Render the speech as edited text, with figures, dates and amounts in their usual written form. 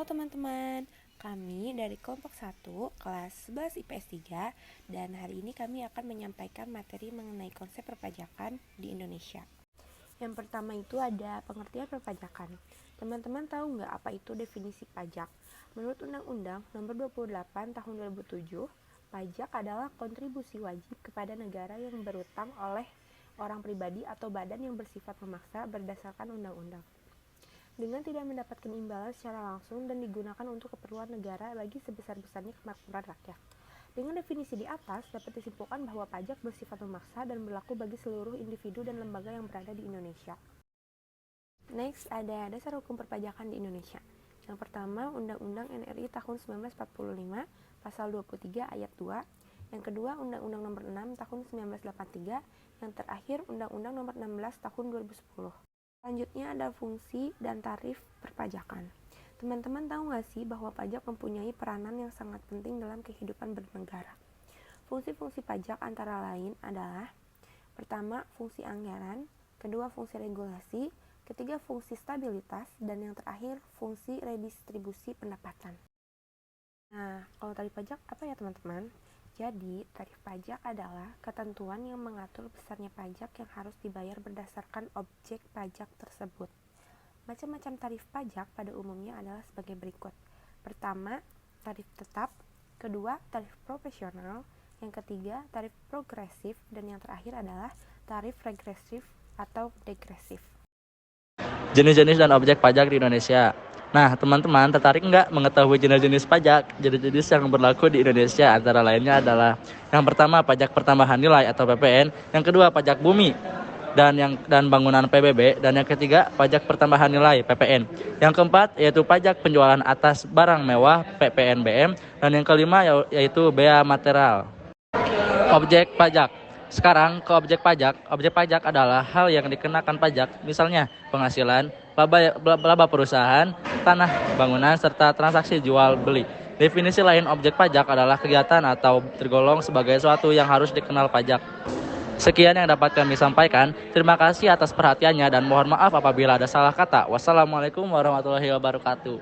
Halo teman-teman, kami dari kelompok 1 kelas 11 IPS 3 dan hari ini kami akan menyampaikan materi mengenai konsep perpajakan di Indonesia. Yang pertama itu ada pengertian perpajakan. Teman-teman tahu nggak apa itu definisi pajak? Menurut Undang-Undang Nomor 28 Tahun 2007, pajak adalah kontribusi wajib kepada negara yang berutang oleh orang pribadi atau badan yang bersifat memaksa berdasarkan undang-undang, dengan tidak mendapatkan imbalan secara langsung dan digunakan untuk keperluan negara bagi sebesar-besarnya kemakmuran rakyat. Dengan definisi di atas, dapat disimpulkan bahwa pajak bersifat memaksa dan berlaku bagi seluruh individu dan lembaga yang berada di Indonesia. Next, ada dasar hukum perpajakan di Indonesia. Yang pertama, Undang-Undang NRI tahun 1945, pasal 23 ayat 2. Yang kedua, Undang-Undang Nomor 6 tahun 1983. Yang terakhir, Undang-Undang Nomor 16 tahun 2010. Selanjutnya ada fungsi dan tarif perpajakan. Teman-teman tahu nggak sih bahwa pajak mempunyai peranan yang sangat penting dalam kehidupan bernegara? Fungsi-fungsi pajak antara lain adalah: pertama, fungsi anggaran, kedua, fungsi regulasi, ketiga, fungsi stabilitas, dan yang terakhir, fungsi redistribusi pendapatan. Nah, kalau tarif pajak apa ya teman-teman? Jadi, tarif pajak adalah ketentuan yang mengatur besarnya pajak yang harus dibayar berdasarkan objek pajak tersebut. Macam-macam tarif pajak pada umumnya adalah sebagai berikut. Pertama, tarif tetap. Kedua, tarif proporsional. Yang ketiga, tarif progresif. Dan yang terakhir adalah tarif regresif atau degresif. Jenis-jenis dan objek pajak di Indonesia. Nah, teman-teman tertarik nggak mengetahui jenis-jenis pajak? Jenis-jenis yang berlaku di Indonesia antara lainnya adalah: yang pertama, pajak pertambahan nilai atau PPN, yang kedua, pajak bumi dan bangunan PBB, dan yang ketiga, pajak pertambahan nilai PPN. Yang keempat yaitu pajak penjualan atas barang mewah PPNBM, dan yang kelima yaitu bea material. Objek pajak. Sekarang ke objek pajak. Objek pajak adalah hal yang dikenakan pajak, misalnya penghasilan, laba perusahaan, tanah, bangunan, serta transaksi jual beli. Definisi lain objek pajak adalah kegiatan atau tergolong sebagai suatu yang harus dikenal pajak. Sekian yang dapat kami sampaikan. Terima kasih atas perhatiannya dan mohon maaf apabila ada salah kata. Wassalamualaikum warahmatullahi wabarakatuh.